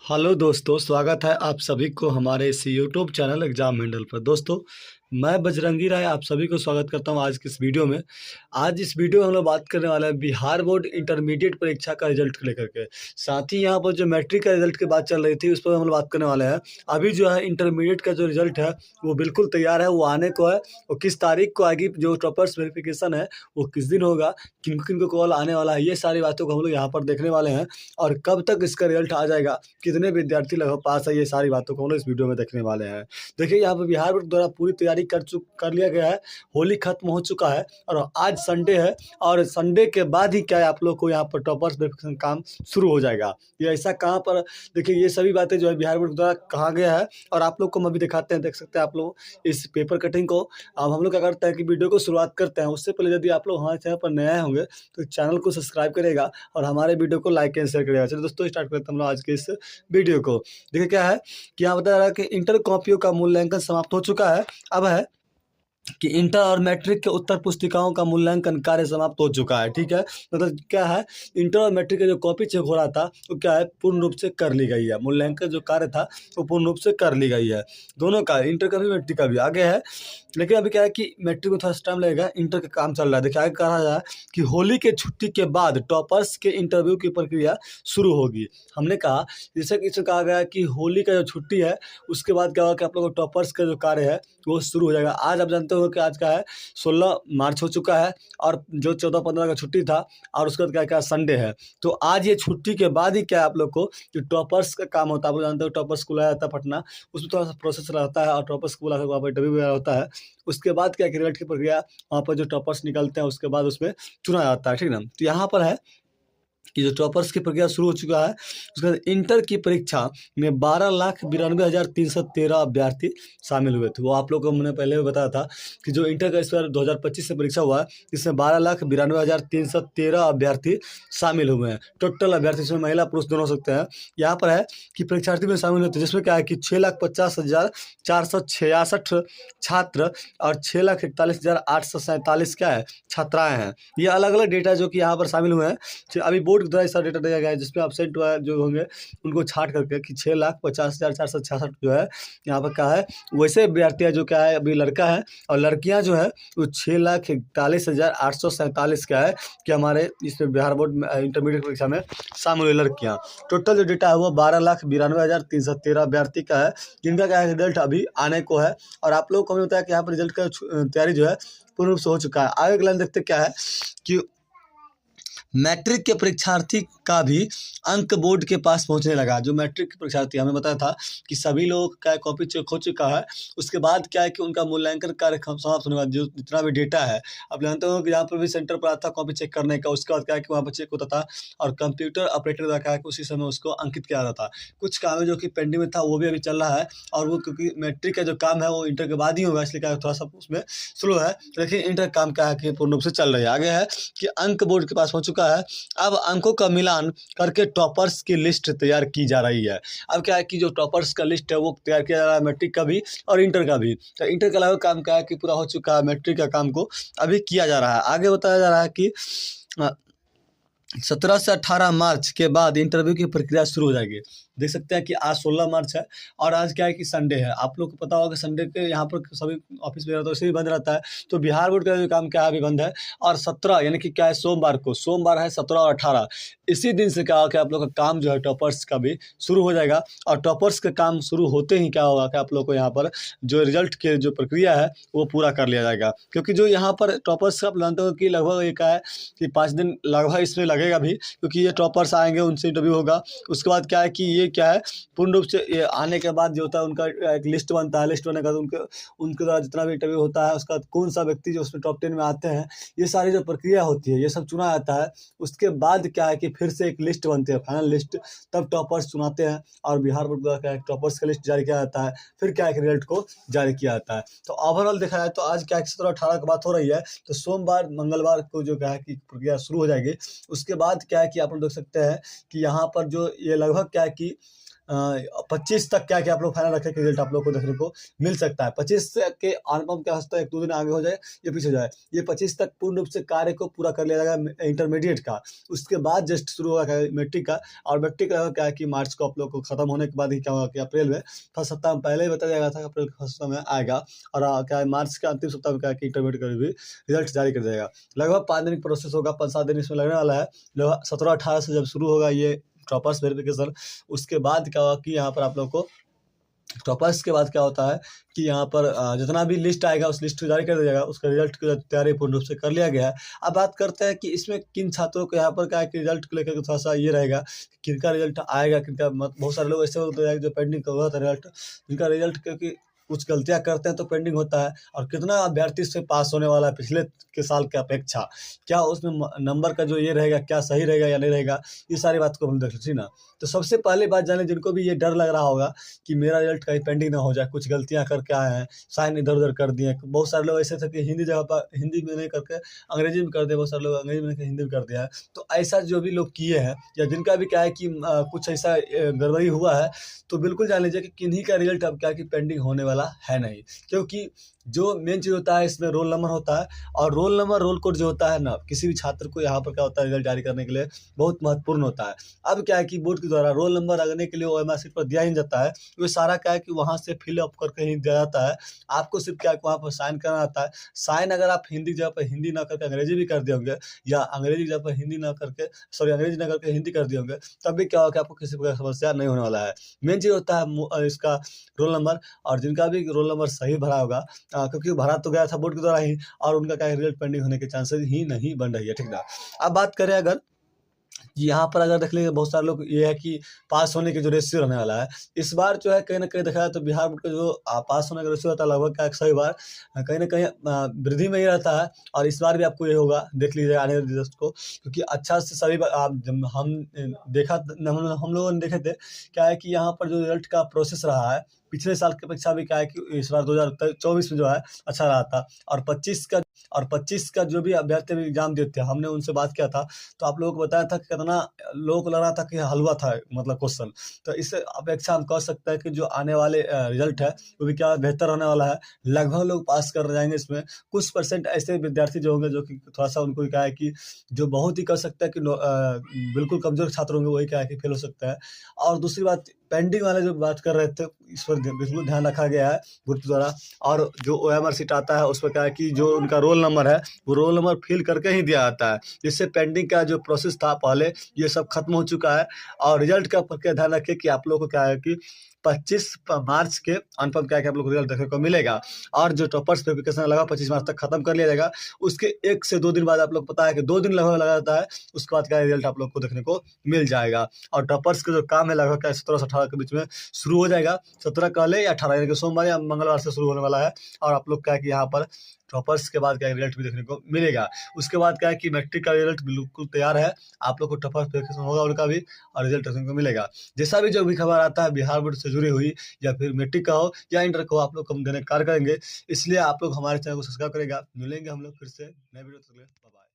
Hello दोस्तों, स्वागत है आप सभी को हमारे इस यूट्यूब चैनल एग्जाम हैंडल पर। दोस्तों, मैं बजरंगी राय आप सभी को स्वागत करता हूं आज की इस वीडियो में। आज इस वीडियो में हम लोग बात करने वाले हैं बिहार बोर्ड इंटरमीडिएट परीक्षा का रिजल्ट को लेकर के। साथ ही यहां पर जो मैट्रिक का रिजल्ट की बात चल रही थी उस पर हम लोग बात करने वाले हैं। अभी जो है इंटरमीडिएट का जो रिजल्ट है वो बिल्कुल तैयार है, वो आने को है। वो किस तारीख को आएगी, जो टॉपर्स वेरिफिकेशन है वो किस दिन होगा, किन किन को कॉल आने वाला है, ये सारी बातों को हम लोग यहाँ पर देखने वाले हैं। और कब तक इसका रिजल्ट आ जाएगा, कितने विद्यार्थी लगभग पास है, ये सारी बातों को हम लोग इस वीडियो में देखने वाले हैं। देखिए, यहाँ पर बिहार बोर्ड द्वारा पूरी तैयारी कर लिया गया है। होली खत्म हो चुका है और आज संडे है, और संडे के बाद ही क्या है आप लोग को यहाँ पर टॉपर्स वेरिफिकेशन काम शुरू हो जाएगा। ये ऐसा कहाँ पर, देखिए ये सभी बातें जो है बिहार बोर्ड द्वारा कहा गया है, और आप लोग को हम अभी दिखाते हैं। देख सकते हैं आप लोग इस पेपर कटिंग को। अब हम लोग क्या करते हैं कि वीडियो को शुरुआत करते हैं। उससे पहले यदि आप लोग हमारे चैनल पर नए होंगे तो चैनल को सब्सक्राइब करेगा और हमारे वीडियो को लाइक एंड शेयर करेगा। चलिए दोस्तों, स्टार्ट करते हैं हम लोग आज के इस वीडियो को। देखिए क्या है कि यहाँ बता रहा है कि इंटर कॉपियों का मूल्यांकन समाप्त हो चुका है। अब है कि इंटर और मैट्रिक के उत्तर पुस्तिकाओं का मूल्यांकन कार्य समाप्त हो चुका है। ठीक है, मतलब क्या है, इंटर और मैट्रिक का जो कॉपी चेक हो रहा था वो क्या है, पूर्ण रूप से कर ली गई है। मूल्यांकन जो कार्य था वो पूर्ण रूप से कर ली गई है। दोनों का, इंटर का भी मैट्रिक का भी आगे है। लेकिन अभी क्या है कि मैट्रिक में थोड़ा सा टाइम लगेगा, इंटर का काम चल रहा है। देखिए आगे कहा जा रहा है कि होली के छुट्टी के बाद टॉपर्स के इंटरव्यू की प्रक्रिया शुरू होगी। हमने कहा, जैसे कि इसमें कहा गया है कि होली का जो छुट्टी है उसके बाद क्या होगा कि आप लोगों को टॉपर्स का जो कार्य है वो शुरू हो जाएगा। आज आप जानते हो कि आज का है 16 मार्च हो चुका है, और जो 14-15 का छुट्टी था, और उसके बाद क्या क्या संडे है। तो आज ये छुट्टी के बाद ही क्या है आप लोग को जो टॉपर्स का काम होता है, आप लोग जानते हो टॉपर्स स्कूल आया जाता है पटना, उसमें थोड़ा सा प्रोसेस रहता है, और टॉपर्स स्कूल आकर वहाँ पर इंटरव्यू वगैरह होता है। उसके बाद क्या रिजल्ट की प्रक्रिया, वहाँ पर जो टॉपर्स निकलते हैं उसके बाद उसमें चुना जाता है। ठीक ना, तो यहाँ पर है कि जो टॉपर्स की प्रक्रिया शुरू हो चुका है। उसके बाद इंटर की परीक्षा में 12,92,313 अभ्यर्थी शामिल हुए थे। वो आप लोगों को मैंने पहले भी बताया था कि जो इंटर का इस बार 2025 से परीक्षा हुआ है, इसमें 12,92,313 अभ्यर्थी शामिल हुए हैं। टोटल अभ्यर्थी इसमें महिला पुरुष दोनों हो सकते हैं। यहाँ पर है कि परीक्षार्थी में शामिल होते हैं, जिसमें क्या है कि 6,50,466 छात्र और 6,41,847 क्या है छात्राएँ हैं। ये अलग अलग डेटा जो कि यहाँ पर शामिल हुए हैं। अभी बोर्ड द्वारा ऐसा डेटा दिया गया है जिसमें एब्सेंट हुआ जो होंगे उनको छाट करके कि 6,50,466 जो है यहाँ पर क्या है, वैसे विद्यार्थी जो क्या है अभी लड़का है, और लड़कियां जो है वो 6,41,847 क्या है कि हमारे इस बिहार बोर्ड में इंटरमीडिएट परीक्षा में शामिल हुई लड़कियां। टोटल जो डेटा है वो 12,92,313 अभ्यर्थी का है, जिनका क्या है रिजल्ट अभी आने को है। और आप लोगों को हमें बताया कि यहाँ पर रिजल्ट का तैयारी जो है पूर्ण रूप से हो चुका है। आगे अगला देखते क्या है कि मैट्रिक के परीक्षार्थी का भी अंक बोर्ड के पास पहुंचने लगा। जो मैट्रिक के परीक्षार्थी, हमें बताया था कि सभी लोग का कॉपी चेक हो चुका है। उसके बाद क्या है कि उनका मूल्यांकन कार्य समाप्त होने के बाद जो जितना भी डेटा है, आप जानते हो कि यहाँ पर भी सेंटर पर आता कॉपी चेक करने का, उसके बाद क्या है कि वहाँ पर चेक होता था, और कंप्यूटर ऑपरेटर द्वारा क्या है कि उसी समय उसको अंकित किया जाता था। कुछ काम है जो कि पेंडिंग में था वो भी अभी चल रहा है, और वो क्योंकि मैट्रिक का जो काम है वो इंटर के बाद ही होगा, इसलिए क्या है थोड़ा सा उसमें स्लो है। लेकिन इंटर काम क्या है कि पूर्ण रूप से चल रही है। आगे है कि अंक बोर्ड के पास पहुंच चुका है। अब अंकों का मिलान करके टॉपर्स की लिस्ट तैयार की जा रही है। अब क्या है कि जो टॉपर्स का लिस्ट है वो तैयार किया जा रहा है, मैट्रिक का भी और इंटर का भी। तो इंटर का अलावा काम क्या है कि पूरा हो चुका है, मैट्रिक का काम को अभी किया जा रहा है। आगे बताया जा रहा है कि 17 से 18 मार्च के बाद इंटरव्यू की प्रक्रिया शुरू हो जाएगी। देख सकते हैं कि आज 16 मार्च है, और आज क्या है कि संडे है। आप लोग को पता होगा कि संडे के यहाँ पर सभी ऑफिस वगैरह तो वैसे भी बंद रहता है, तो बिहार बोर्ड का जो काम क्या है अभी बंद है। और 17 यानी कि क्या है सोमवार को, सोमवार है 17 और 18, इसी दिन से क्या होगा कि आप लोग का काम जो है टॉपर्स का भी शुरू हो जाएगा। और टॉपर्स का काम शुरू होते ही क्या होगा कि आप लोग को यहाँ पर जो रिजल्ट के जो प्रक्रिया है वो पूरा कर लिया जाएगा। क्योंकि जो यहाँ पर टॉपर्स का आप जानते हो कि लगभग ये क्या है कि 5 दिन लगभग इसमें लगेगा भी, क्योंकि ये टॉपर्स आएंगे, उनसे इंटरव्यू होगा। उसके बाद क्या है कि ये क्या है पूर्ण रूप से ये आने के बाद जो होता है उनका एक लिस्ट बनता है। लिस्ट बनने के बाद उनके द्वारा जितना भी इंटरव्यू होता है, उसका बाद कौन सा व्यक्ति जो उसमें टॉप 10 में आते हैं, ये सारी जो प्रक्रिया होती है ये सब चुना जाता है। उसके बाद क्या है कि फिर से एक लिस्ट बनती है, फाइनल लिस्ट, तब टॉपर्स चुनाते हैं, और बिहार बोर्ड द्वारा क्या है टॉपर्स का लिस्ट जारी किया जाता है। फिर क्या है कि रिजल्ट को जारी किया जाता है। तो ओवरऑल देखा जाए तो आज क्या है 17-18 की बात हो रही है, तो सोमवार मंगलवार को जो क्या है कि प्रक्रिया शुरू हो जाएगी। उसके बाद क्या है कि आप लोग देख सकते हैं कि यहाँ पर जो ये लगभग क्या है कि 25 तक क्या क्या आप लोग फाइनल रखें कि रिजल्ट आप लोग को देखने को मिल सकता है। 25 के अनुपम क्या हो सकता है 1-2 दिन आगे हो जाए या पीछे हो जाए। ये 25 तक पूर्ण रूप से कार्य को पूरा कर लिया जाएगा इंटरमीडिएट का। उसके बाद जस्ट शुरू होगा क्या मैट्रिक का, और मैट्रिक का क्या है कि मार्च को आप लोग को खत्म होने के बाद ही क्या होगा कि अप्रैल में फर्स्ट सप्ताह में पहले ही बताया गया था कि अप्रैल के फर्स्ट सप्ताह में आएगा, और क्या है मार्च के अंतिम सप्ताह में क्या है कि इंटरमीडिएट का भी रिजल्ट जारी कर देगा। लगभग 5 दिन की प्रोसेस होगा, 5-7 दिन इसमें लगने वाला है। लगभग 17-18 से जब शुरू होगा ये टॉपर्स वेरिफिकेशन, उसके बाद क्या होगा कि यहाँ पर आप लोग को टॉपर्स के बाद क्या होता है कि यहाँ पर जितना भी लिस्ट आएगा उस लिस्ट को जारी कर दिया जाएगा, उसका रिजल्ट की तैयारी पूर्ण रूप से कर लिया गया है। अब बात करते हैं कि इसमें किन छात्रों को यहाँ पर क्या है कि रिजल्ट को लेकर थोड़ा सा ये रहेगा कि किनका रिजल्ट आएगा, किनका मत। बहुत सारे लोग ऐसे होते हैं जो पेंडिंग कर रहा था रिजल्ट, जिनका रिजल्ट क्योंकि कुछ गलतियां करते हैं तो पेंडिंग होता है, और कितना अभ्यर्थी से पास होने वाला है पिछले के साल की अपेक्षा, क्या उसमें नंबर का जो ये रहेगा क्या सही रहेगा या नहीं रहेगा, ये सारी बात को हम देख लेते हैं ना। तो सबसे पहले बात जाने जिनको भी ये डर लग रहा होगा कि मेरा रिजल्ट कहीं पेंडिंग ना हो जाए, कुछ गलतियां करके आए हैं, साइन इधर उधर कर दिए। बहुत सारे लोग ऐसे थे कि हिंदी जगह पर हिंदी में नहीं करके अंग्रेजी में कर दिया, बहुत सारे लोग अंग्रेजी में नहीं करके हिंदी में कर दिया है। तो ऐसा जो भी लोग किए हैं या जिनका भी क्या है कि कुछ ऐसा गड़बड़ी हुआ है, तो बिल्कुल जान लीजिए कि किन्हीं का रिजल्ट अब क्या है कि पेंडिंग होने वाला है नहीं। क्योंकि जो मेन चीज़ होता है इसमें रोल नंबर होता है, और रोल नंबर रोल कोड जो होता है ना, किसी भी छात्र को यहाँ पर क्या होता है रिजल्ट जारी करने के लिए बहुत महत्वपूर्ण होता है। अब क्या है कि बोर्ड के द्वारा रोल नंबर लगने के लिए ओएमआर शीट पर दिया ही नहीं जाता है, वो सारा क्या है कि वहाँ से फिल अप करके ही दिया जाता है। आपको सिर्फ क्या है वहाँ पर साइन करना आता है। साइन अगर आप हिंदी की जगह पर हिंदी ना करके अंग्रेजी भी कर दिए होंगे, या अंग्रेजी की जगह पर हिंदी ना करके अंग्रेजी ना करके हिंदी कर दिए होंगे, तब भी क्या होगा कि आपको किसी प्रकार की समस्या नहीं होने वाला है। मेन चीज़ होता है इसका रोल नंबर, और जिनका भी रोल नंबर सही भरा होगा, क्योंकि भरा तो गया था बोर्ड के द्वारा ही, और उनका क्या रिजल्ट पेंडिंग होने के चांसेस ही नहीं बन रही है, ठीक ना। अब बात करें अगर यहाँ पर अगर देख लीजिए बहुत सारे लोग ये है कि पास होने की जो रेशियो रहने वाला है, इस बार जो है कहीं न कहीं देखा जाए तो बिहार बोर्ड का जो पास होने का रेशियो रहता है लगभग क्या सभी बार कहीं न कहीं वृद्धि में ही रहता है, और इस बार भी आपको ये होगा, देख लीजिए आने वाले रिजल्ट को। क्योंकि अच्छा से सभी बार आप जब हम लोगों ने देखे थे, क्या है कि यहाँ पर जो रिजल्ट का प्रोसेस रहा है, पिछले साल की अपेक्षा भी क्या है कि इस बार 2024 में जो है अच्छा रहा था, और 25 का जो भी अभ्यर्थी अभी एग्ज़ाम दिए थे, हमने उनसे बात किया था, तो आप लोगों को बताया था कि कितना लोगों को लग रहा था कि हलवा था मतलब क्वेश्चन। तो इस अपेक्षा हम कह सकते हैं कि जो आने वाले रिजल्ट है वो भी क्या बेहतर होने वाला है। लगभग लोग पास कर जाएँगे इसमें। कुछ परसेंट ऐसे विद्यार्थी जो होंगे जो कि थोड़ा-सा उनको क्या है कि जो बहुत ही कह सकते हैं कि बिल्कुल कमज़ोर छात्र होंगे वही क्या है कि फेल हो सकता है। और दूसरी बात पेंडिंग वाले जो बात कर रहे थे, इस पर बिल्कुल ध्यान रखा गया है बोर्ड के द्वारा। और जो ओएमआर शीट आता है उसमें क्या है कि जो उनका रोल नंबर है वो रोल नंबर फिल करके ही दिया जाता है, जिससे पेंडिंग का जो प्रोसेस था पहले ये सब खत्म हो चुका है। और रिजल्ट का क्या ध्यान रखिए कि आप लोगों को क्या है कि 25 मार्च के अनुपम क्या है कि आप लोग को रिजल्ट देखने को मिलेगा, और जो टॉपर्स वेरिफिकेशन लगा 25 मार्च तक खत्म कर लिया जाएगा। उसके 1 से 2 दिन बाद आप लोग पता है कि 2 दिन लगभग लगा जाता है, उसके बाद क्या रिजल्ट आप लोग को देखने को मिल जाएगा। और टॉपर्स का जो काम है लगभग क्या 17 से 18 के बीच में शुरू हो जाएगा। 17 कह लें या 18 यानी कि सोमवार या मंगलवार से शुरू होने वाला है, और आप लोग क्या है कि यहाँ पर टॉपर्स के बाद क्या रिजल्ट भी देखने को मिलेगा। उसके बाद क्या है कि मैट्रिक का रिजल्ट बिल्कुल तैयार है, आप लोग को टॉपर्स वेरिफिकेशन होगा उनका भी, और रिजल्ट देखने को मिलेगा। जैसा भी जो भी खबर आता है बिहार बोर्ड से जुड़ी हुई, या फिर मैट्रिक का हो या इंटर का हो, आप लोग को हम देने का कार्य करेंगे। इसलिए आप लोग हमारे चैनल को सब्सक्राइब करेगा। मिलेंगे हम लोग फिर से नए वीडियो, तक के लिए बाय बाय।